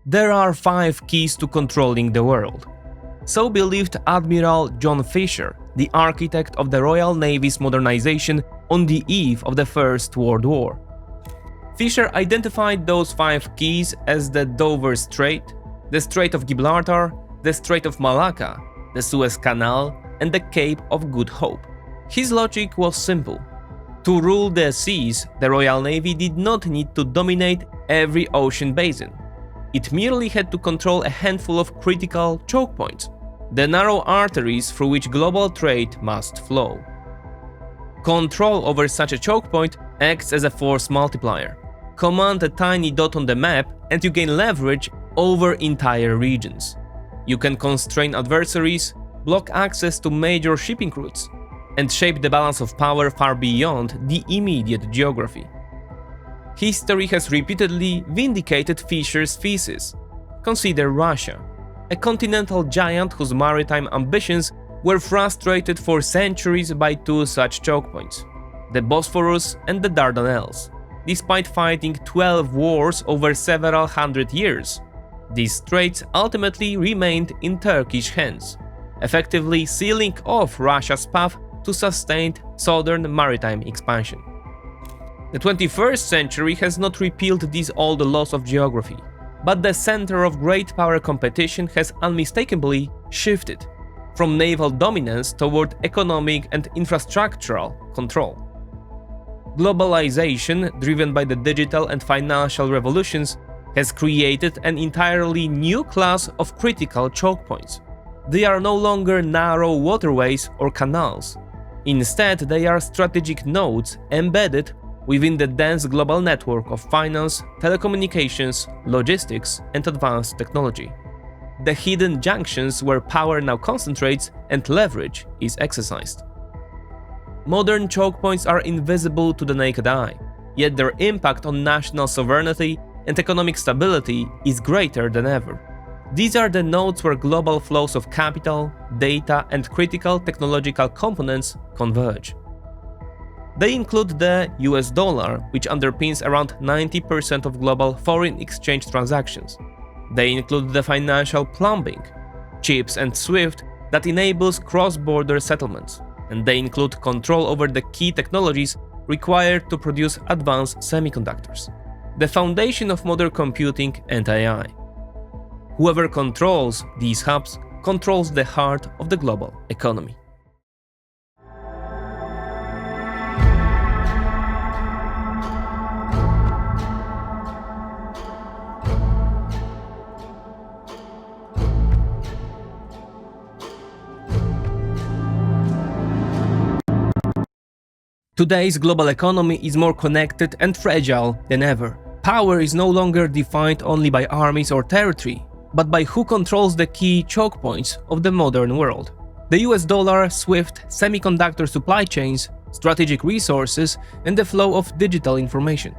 There are 5 keys to controlling the world. So believed Admiral John Fisher, the architect of the Royal Navy's modernization on the eve of the First World War. Fisher identified those 5 keys as the Dover Strait, the Strait of Gibraltar, the Strait of Malacca, the Suez Canal, and the Cape of Good Hope. His logic was simple. To rule the seas, the Royal Navy did not need to dominate every ocean basin. It merely had to control a handful of critical choke points, the narrow arteries through which global trade must flow. Control over such a choke point acts as a force multiplier. Command a tiny dot on the map and you gain leverage over entire regions. You can constrain adversaries, block access to major shipping routes, and shape the balance of power far beyond the immediate geography. History has repeatedly vindicated Fisher's thesis. Consider Russia, a continental giant whose maritime ambitions were frustrated for centuries by 2 such choke points, the Bosphorus and the Dardanelles. Despite fighting 12 wars over several hundred years, these straits ultimately remained in Turkish hands, effectively sealing off Russia's path to sustained southern maritime expansion. The 21st century has not repealed these old laws of geography, but the center of great power competition has unmistakably shifted from naval dominance toward economic and infrastructural control. Globalization, driven by the digital and financial revolutions, has created an entirely new class of critical choke points. They are no longer narrow waterways or canals. Instead, they are strategic nodes embedded within the dense global network of finance, telecommunications, logistics, and advanced technology. The hidden junctions where power now concentrates and leverage is exercised. Modern choke points are invisible to the naked eye, yet their impact on national sovereignty and economic stability is greater than ever. These are the nodes where global flows of capital, data, and critical technological components converge. They include the US dollar, which underpins around 90% of global foreign exchange transactions. They include the financial plumbing, chips and SWIFT that enables cross-border settlements. And they include control over the key technologies required to produce advanced semiconductors, the foundation of modern computing and AI. Whoever controls these hubs controls the heart of the global economy. Today's global economy is more connected and fragile than ever. Power is no longer defined only by armies or territory, but by who controls the key choke points of the modern world. The US dollar, SWIFT, semiconductor supply chains, strategic resources, and the flow of digital information.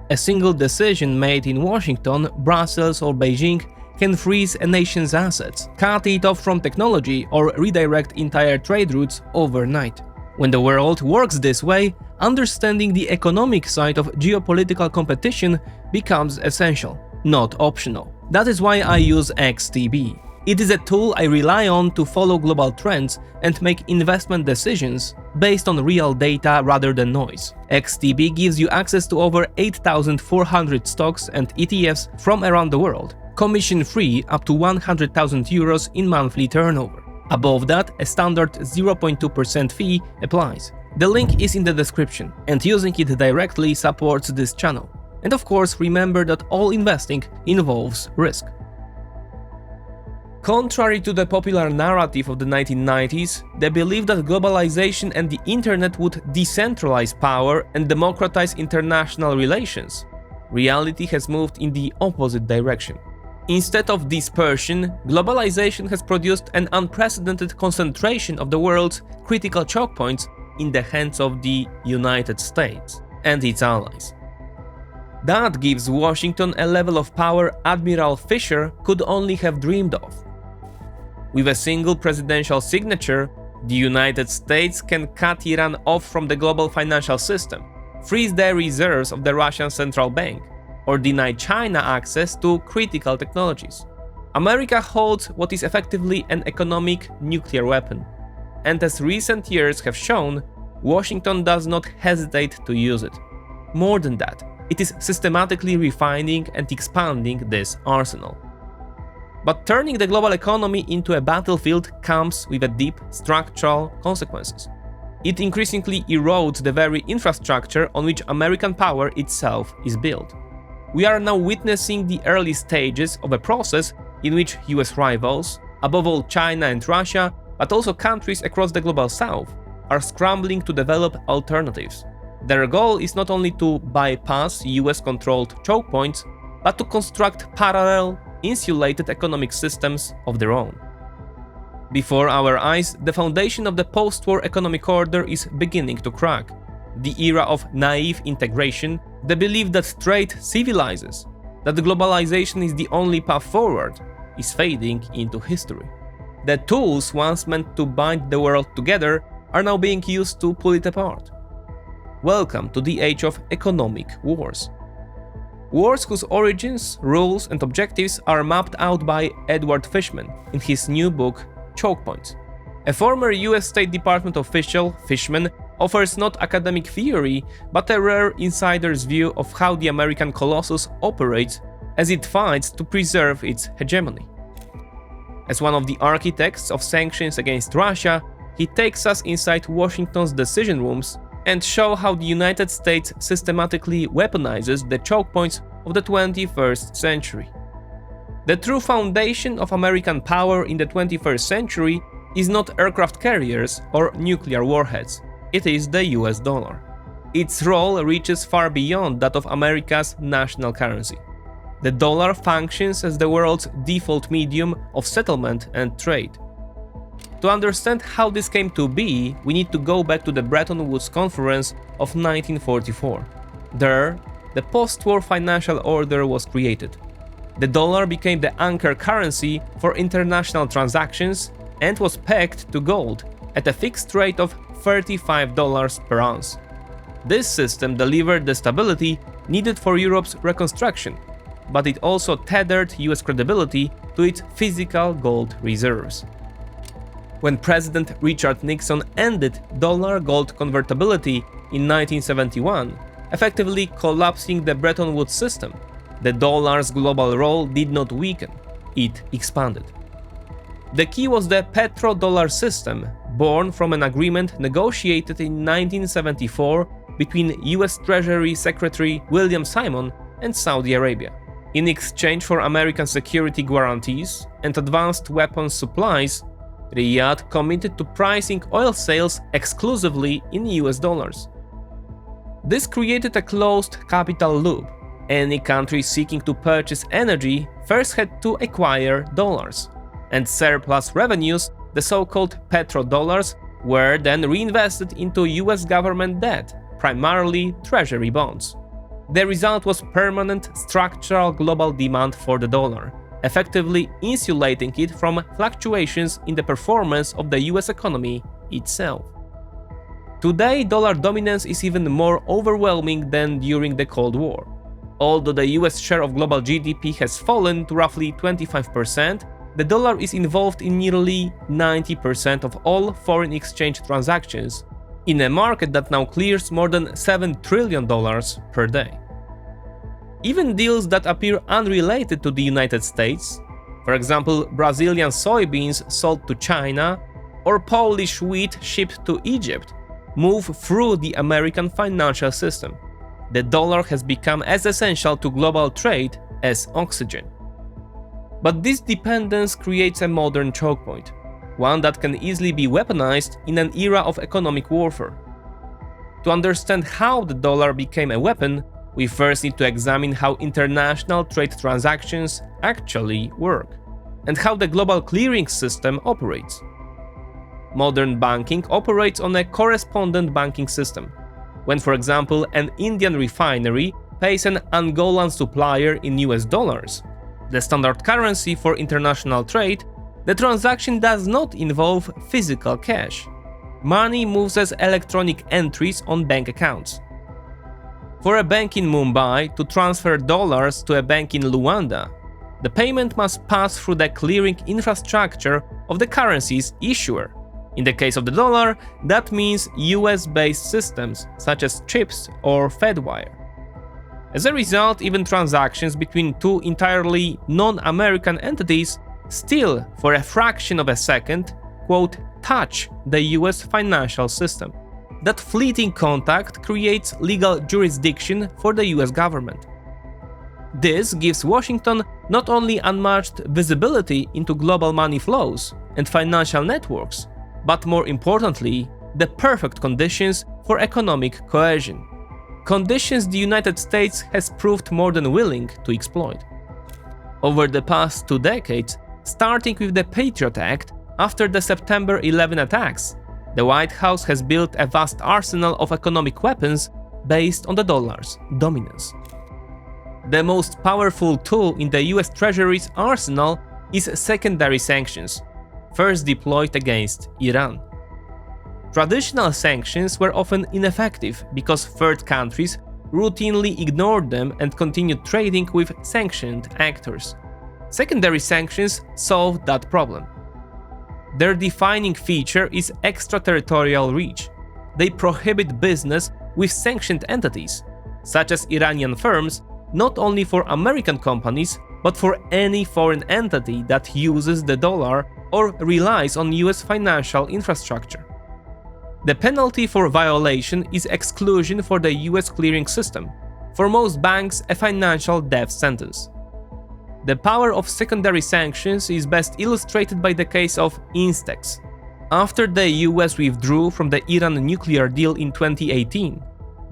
A single decision made in Washington, Brussels, or Beijing can freeze a nation's assets, cut it off from technology, or redirect entire trade routes overnight. When the world works this way, understanding the economic side of geopolitical competition becomes essential, not optional. That is why I use XTB. It is a tool I rely on to follow global trends and make investment decisions based on real data rather than noise. XTB gives you access to over 8,400 stocks and ETFs from around the world, commission-free up to 100,000 euros in monthly turnover. Above that, a standard 0.2% fee applies. The link is in the description, and using it directly supports this channel. And of course, remember that all investing involves risk. Contrary to the popular narrative of the 1990s, the belief that globalization and the internet would decentralize power and democratize international relations, reality has moved in the opposite direction. Instead of dispersion, globalization has produced an unprecedented concentration of the world's critical choke points in the hands of the United States and its allies. That gives Washington a level of power Admiral Fisher could only have dreamed of. With a single presidential signature, the United States can cut Iran off from the global financial system, freeze the reserves of the Russian central bank, or deny China access to critical technologies. America holds what is effectively an economic nuclear weapon, and as recent years have shown, Washington does not hesitate to use it. More than that, it is systematically refining and expanding this arsenal. But turning the global economy into a battlefield comes with a deep structural consequences. It increasingly erodes the very infrastructure on which American power itself is built. We are now witnessing the early stages of a process in which US rivals, above all China and Russia, but also countries across the global south, are scrambling to develop alternatives. Their goal is not only to bypass US-controlled choke points, but to construct parallel, insulated economic systems of their own. Before our eyes, the foundation of the post-war economic order is beginning to crack. The era of naive integration, the belief that trade civilizes, that globalization is the only path forward, is fading into history. The tools once meant to bind the world together are now being used to pull it apart. Welcome to the age of economic wars. Wars whose origins, rules, and objectives are mapped out by Edward Fishman in his new book, Choke Points. A former US State Department official, Fishman, offers not academic theory, but a rare insider's view of how the American colossus operates as it fights to preserve its hegemony. As one of the architects of sanctions against Russia, he takes us inside Washington's decision rooms and show how the United States systematically weaponizes the choke points of the 21st century. The true foundation of American power in the 21st century is not aircraft carriers or nuclear warheads, it is the US dollar. Its role reaches far beyond that of America's national currency. The dollar functions as the world's default medium of settlement and trade. To understand how this came to be, we need to go back to the Bretton Woods Conference of 1944. There, the post-war financial order was created. The dollar became the anchor currency for international transactions and was pegged to gold at a fixed rate of $35 per ounce. This system delivered the stability needed for Europe's reconstruction, but it also tethered US credibility to its physical gold reserves. When President Richard Nixon ended dollar-gold convertibility in 1971, effectively collapsing the Bretton Woods system, the dollar's global role did not weaken, it expanded. The key was the petrodollar system, born from an agreement negotiated in 1974 between US Treasury Secretary William Simon and Saudi Arabia. In exchange for American security guarantees and advanced weapons supplies, Riyadh committed to pricing oil sales exclusively in US dollars. This created a closed capital loop. Any country seeking to purchase energy first had to acquire dollars, and surplus revenues, the so-called petrodollars, were then reinvested into US government debt, primarily treasury bonds. The result was permanent structural global demand for the dollar, effectively insulating it from fluctuations in the performance of the US economy itself. Today, dollar dominance is even more overwhelming than during the Cold War. Although the US share of global GDP has fallen to roughly 25%, the dollar is involved in nearly 90% of all foreign exchange transactions, in a market that now clears more than $7 trillion per day. Even deals that appear unrelated to the United States, for example Brazilian soybeans sold to China or Polish wheat shipped to Egypt, move through the American financial system. The dollar has become as essential to global trade as oxygen. But this dependence creates a modern choke point, one that can easily be weaponized in an era of economic warfare. To understand how the dollar became a weapon, we first need to examine how international trade transactions actually work, and how the global clearing system operates. Modern banking operates on a correspondent banking system. When, for example, an Indian refinery pays an Angolan supplier in US dollars, the standard currency for international trade, the transaction does not involve physical cash. Money moves as electronic entries on bank accounts. For a bank in Mumbai to transfer dollars to a bank in Luanda, the payment must pass through the clearing infrastructure of the currency's issuer. In the case of the dollar, that means US-based systems such as CHIPS or Fedwire. As a result, even transactions between two entirely non-American entities still, for a fraction of a second, quote, touch the US financial system. That fleeting contact creates legal jurisdiction for the US government. This gives Washington not only unmatched visibility into global money flows and financial networks, but more importantly, the perfect conditions for economic cohesion. Conditions the United States has proved more than willing to exploit. Over the past 2 decades, starting with the Patriot Act after the September 11 attacks, the White House has built a vast arsenal of economic weapons based on the dollar's dominance. The most powerful tool in the US Treasury's arsenal is secondary sanctions, first deployed against Iran. Traditional sanctions were often ineffective because third countries routinely ignored them and continued trading with sanctioned actors. Secondary sanctions solved that problem. Their defining feature is extraterritorial reach. They prohibit business with sanctioned entities, such as Iranian firms, not only for American companies, but for any foreign entity that uses the dollar or relies on US financial infrastructure. The penalty for violation is exclusion for the US clearing system, for most banks a financial death sentence. The power of secondary sanctions is best illustrated by the case of Instex. After the US withdrew from the Iran nuclear deal in 2018,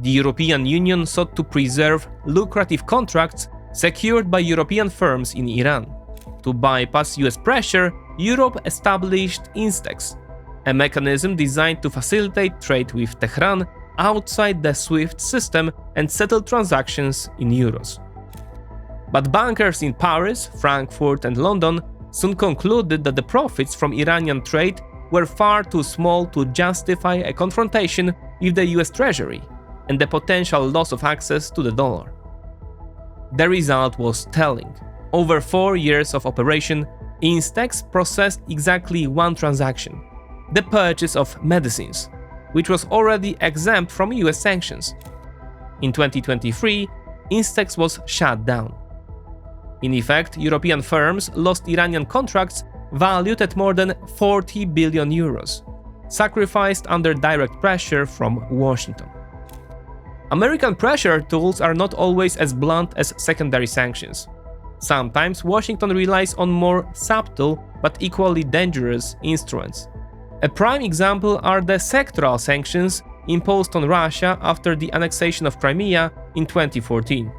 the European Union sought to preserve lucrative contracts secured by European firms in Iran. To bypass US pressure, Europe established Instex, a mechanism designed to facilitate trade with Tehran outside the SWIFT system and settle transactions in euros. But bankers in Paris, Frankfurt, and London soon concluded that the profits from Iranian trade were far too small to justify a confrontation with the US Treasury and the potential loss of access to the dollar. The result was telling. Over 4 years of operation, Instex processed exactly one transaction: the purchase of medicines, which was already exempt from US sanctions. In 2023, Instex was shut down. In effect, European firms lost Iranian contracts valued at more than 40 billion euros, sacrificed under direct pressure from Washington. American pressure tools are not always as blunt as secondary sanctions. Sometimes Washington relies on more subtle but equally dangerous instruments. A prime example are the sectoral sanctions imposed on Russia after the annexation of Crimea in 2014.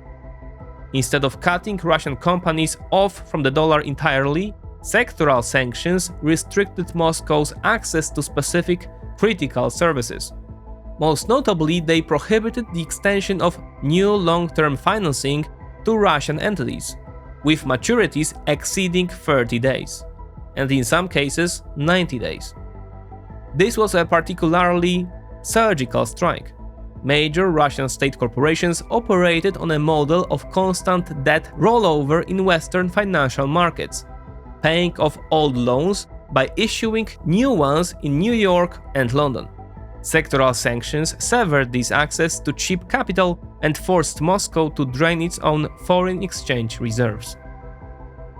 Instead of cutting Russian companies off from the dollar entirely, sectoral sanctions restricted Moscow's access to specific critical services. Most notably, they prohibited the extension of new long-term financing to Russian entities, with maturities exceeding 30 days, and in some cases 90 days. This was a particularly surgical strike. Major Russian state corporations operated on a model of constant debt rollover in Western financial markets, paying off old loans by issuing new ones in New York and London. Sectoral sanctions severed this access to cheap capital and forced Moscow to drain its own foreign exchange reserves.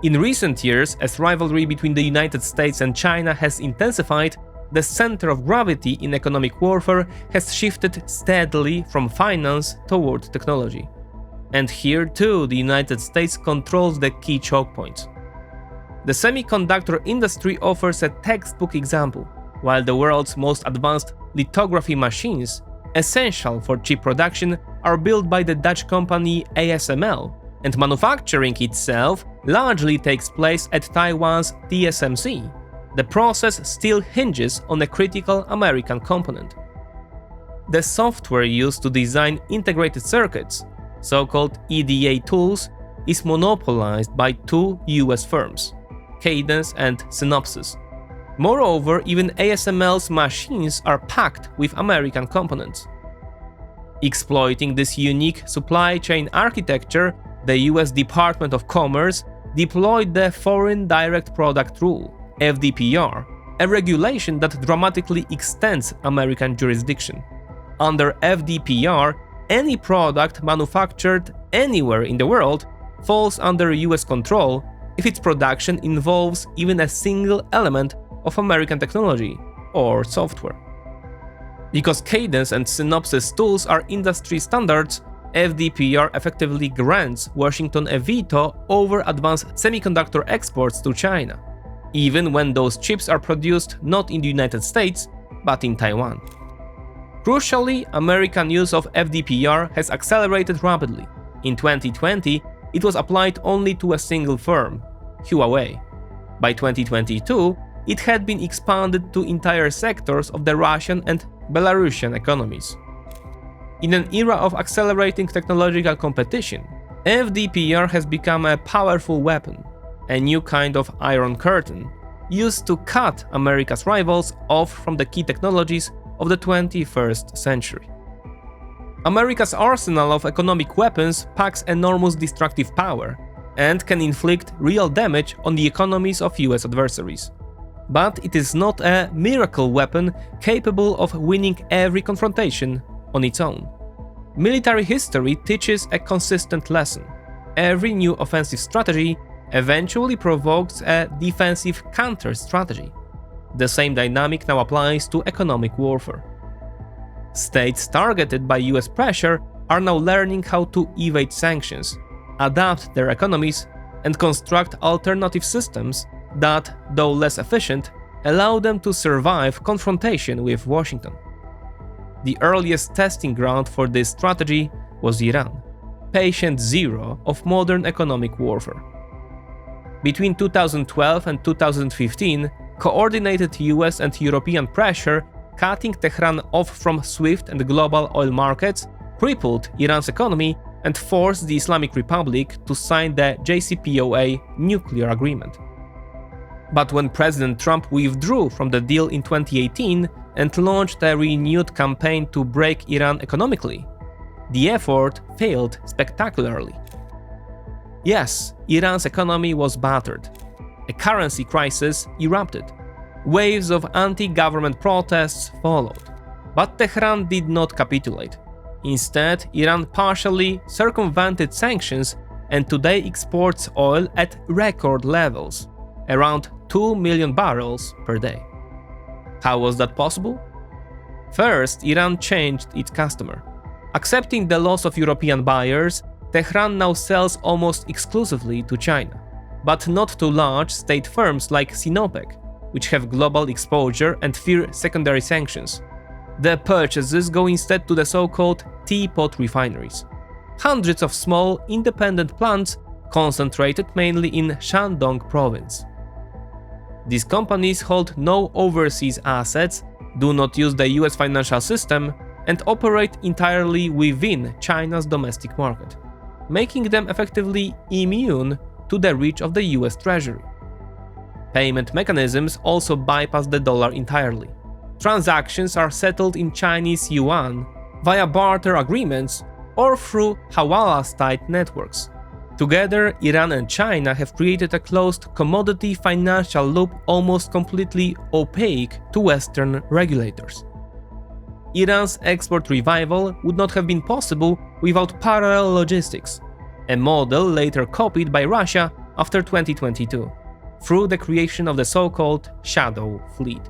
In recent years, as rivalry between the United States and China has intensified, the center of gravity in economic warfare has shifted steadily from finance toward technology. And here too, the United States controls the key choke points. The semiconductor industry offers a textbook example. While the world's most advanced lithography machines, essential for chip production, are built by the Dutch company ASML, and manufacturing itself largely takes place at Taiwan's TSMC, the process still hinges on a critical American component. The software used to design integrated circuits, so-called EDA tools, is monopolized by 2 US firms, Cadence and Synopsys. Moreover, even ASML's machines are packed with American components. Exploiting this unique supply chain architecture, the US Department of Commerce deployed the Foreign Direct Product Rule, FDPR, a regulation that dramatically extends American jurisdiction. Under FDPR, any product manufactured anywhere in the world falls under US control if its production involves even a single element of American technology or software. Because Cadence and Synopsys tools are industry standards, FDPR effectively grants Washington a veto over advanced semiconductor exports to China, even when those chips are produced not in the United States, but in Taiwan. Crucially, American use of FDPR has accelerated rapidly. In 2020, it was applied only to a single firm, Huawei. By 2022, it had been expanded to entire sectors of the Russian and Belarusian economies. In an era of accelerating technological competition, FDPR has become a powerful weapon, a new kind of Iron Curtain, used to cut America's rivals off from the key technologies of the 21st century. America's arsenal of economic weapons packs enormous destructive power and can inflict real damage on the economies of US adversaries. But it is not a miracle weapon capable of winning every confrontation on its own. Military history teaches a consistent lesson. Every new offensive strategy eventually provokes a defensive counter-strategy. The same dynamic now applies to economic warfare. States targeted by US pressure are now learning how to evade sanctions, adapt their economies, and construct alternative systems that, though less efficient, allow them to survive confrontation with Washington. The earliest testing ground for this strategy was Iran, patient zero of modern economic warfare. Between 2012 and 2015, coordinated US and European pressure cutting Tehran off from SWIFT and global oil markets crippled Iran's economy and forced the Islamic Republic to sign the JCPOA nuclear agreement. But when President Trump withdrew from the deal in 2018 and launched a renewed campaign to break Iran economically, the effort failed spectacularly. Yes, Iran's economy was battered. A currency crisis erupted. Waves of anti-government protests followed. But Tehran did not capitulate. Instead, Iran partially circumvented sanctions and today exports oil at record levels, around 2 million barrels per day. How was that possible? First, Iran changed its customer. Accepting the loss of European buyers, Tehran now sells almost exclusively to China, but not to large state firms like Sinopec, which have global exposure and fear secondary sanctions. The purchases go instead to the so-called teapot refineries, hundreds of small, independent plants concentrated mainly in Shandong province. These companies hold no overseas assets, do not use the US financial system, and operate entirely within China's domestic market, making them effectively immune to the reach of the US Treasury. Payment mechanisms also bypass the dollar entirely. Transactions are settled in Chinese yuan via barter agreements or through Hawala-style networks. Together, Iran and China have created a closed commodity financial loop almost completely opaque to Western regulators. Iran's export revival would not have been possible without parallel logistics, a model later copied by Russia after 2022, through the creation of the so-called Shadow Fleet.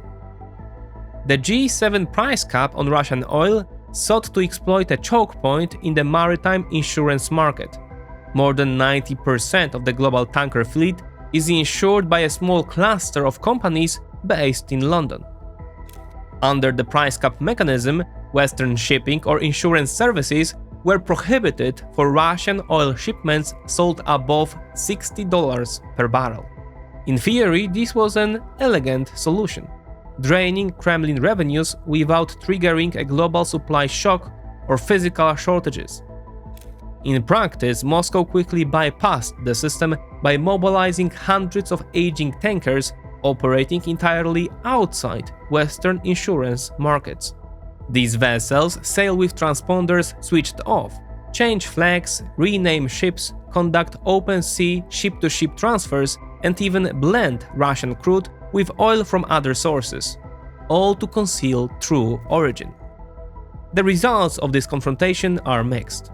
The G7 price cap on Russian oil sought to exploit a choke point in the maritime insurance market. More than 90% of the global tanker fleet is insured by a small cluster of companies based in London. Under the price cap mechanism, Western shipping or insurance services were prohibited for Russian oil shipments sold above $60 per barrel. In theory, this was an elegant solution, draining Kremlin revenues without triggering a global supply shock or physical shortages. In practice, Moscow quickly bypassed the system by mobilizing hundreds of aging tankers operating entirely outside Western insurance markets. These vessels sail with transponders switched off, change flags, rename ships, conduct open sea ship-to-ship transfers, and even blend Russian crude with oil from other sources, all to conceal true origin. The results of this confrontation are mixed.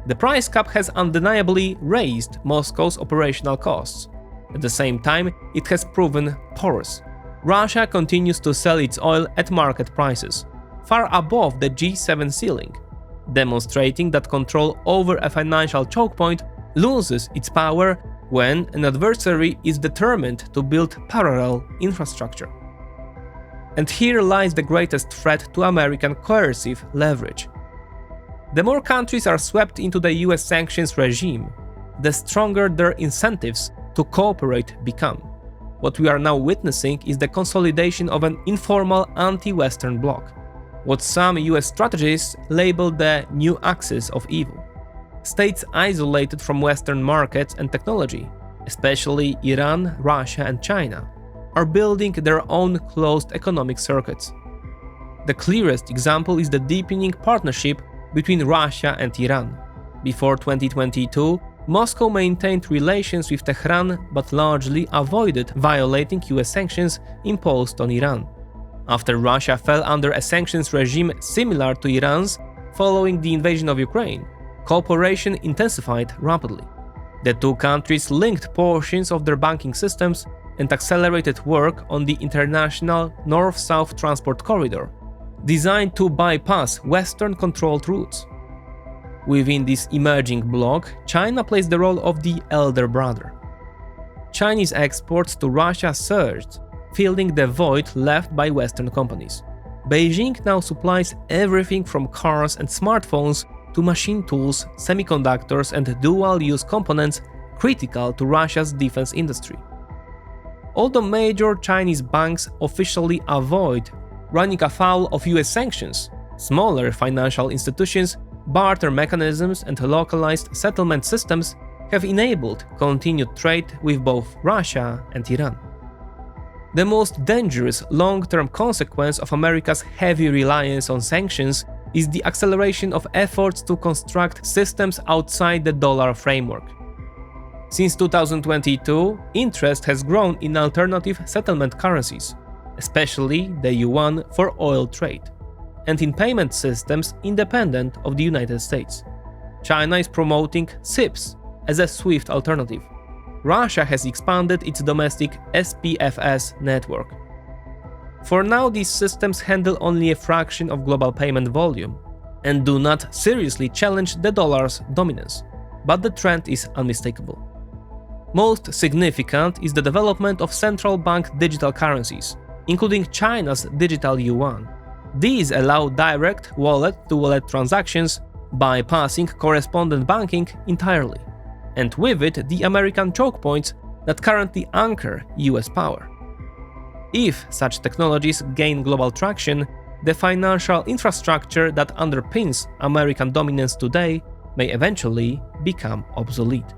The price cap has undeniably raised Moscow's operational costs. At the same time, it has proven porous. Russia continues to sell its oil at market prices, far above the G7 ceiling, demonstrating that control over a financial choke point loses its power when an adversary is determined to build parallel infrastructure. And here lies the greatest threat to American coercive leverage. The more countries are swept into the US sanctions regime, the stronger their incentives to cooperate become. What we are now witnessing is the consolidation of an informal anti-Western bloc, what some US strategists label the new axis of evil. States isolated from Western markets and technology, especially Iran, Russia, and China, are building their own closed economic circuits. The clearest example is the deepening partnership between Russia and Iran. Before 2022, Moscow maintained relations with Tehran but largely avoided violating US sanctions imposed on Iran. After Russia fell under a sanctions regime similar to Iran's following the invasion of Ukraine, cooperation intensified rapidly. The two countries linked portions of their banking systems and accelerated work on the international North-South transport corridor, designed to bypass Western-controlled routes. Within this emerging bloc, China plays the role of the elder brother. Chinese exports to Russia surged, filling the void left by Western companies. Beijing now supplies everything from cars and smartphones to machine tools, semiconductors, and dual-use components critical to Russia's defense industry. Although major Chinese banks officially avoid running afoul of US sanctions, smaller financial institutions, barter mechanisms, and localized settlement systems have enabled continued trade with both Russia and Iran. The most dangerous long-term consequence of America's heavy reliance on sanctions is the acceleration of efforts to construct systems outside the dollar framework. Since 2022, interest has grown in alternative settlement currencies, especially the yuan for oil trade, and in payment systems independent of the United States. China is promoting SIPs as a swift alternative. Russia has expanded its domestic SPFS network. For now, these systems handle only a fraction of global payment volume and do not seriously challenge the dollar's dominance, but the trend is unmistakable. Most significant is the development of central bank digital currencies, including China's digital yuan. These allow direct wallet-to-wallet transactions, bypassing correspondent banking entirely, and with it the American choke points that currently anchor US power. If such technologies gain global traction, the financial infrastructure that underpins American dominance today may eventually become obsolete.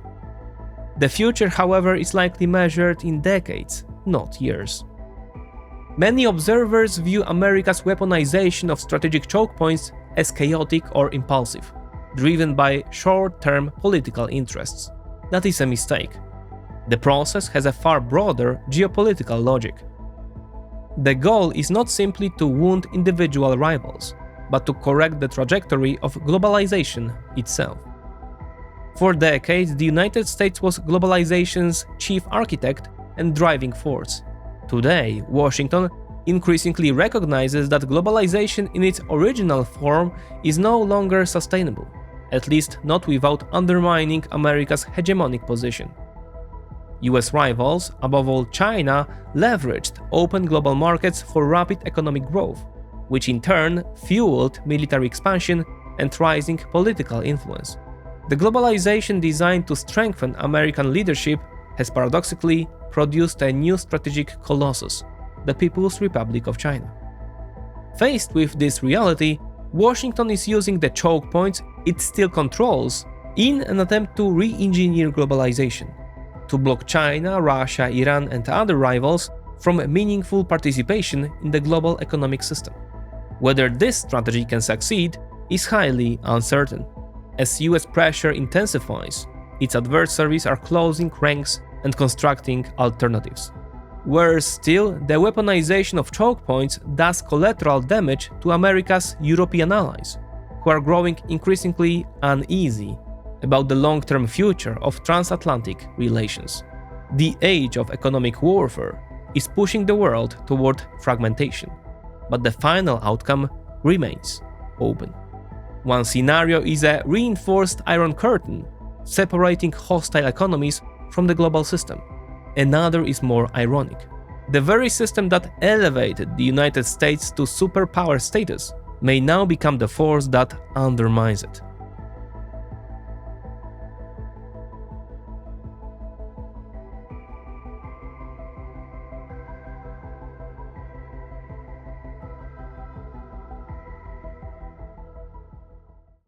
The future, however, is likely measured in decades, not years. Many observers view America's weaponization of strategic choke points as chaotic or impulsive, driven by short-term political interests. That is a mistake. The process has a far broader geopolitical logic. The goal is not simply to wound individual rivals, but to correct the trajectory of globalization itself. For decades, the United States was globalization's chief architect and driving force. Today, Washington increasingly recognizes that globalization in its original form is no longer sustainable, at least not without undermining America's hegemonic position. US rivals, above all China, leveraged open global markets for rapid economic growth, which in turn fueled military expansion and rising political influence. The globalization designed to strengthen American leadership has paradoxically produced a new strategic colossus, the People's Republic of China. Faced with this reality, Washington is using the choke points it still controls in an attempt to re-engineer globalization, to block China, Russia, Iran, and other rivals from meaningful participation in the global economic system. Whether this strategy can succeed is highly uncertain. As US pressure intensifies, its adversaries are closing ranks and constructing alternatives. Worse still, the weaponization of choke points does collateral damage to America's European allies, who are growing increasingly uneasy about the long-term future of transatlantic relations. The age of economic warfare is pushing the world toward fragmentation, but the final outcome remains open. One scenario is a reinforced Iron Curtain, separating hostile economies from the global system. Another is more ironic. The very system that elevated the United States to superpower status may now become the force that undermines it.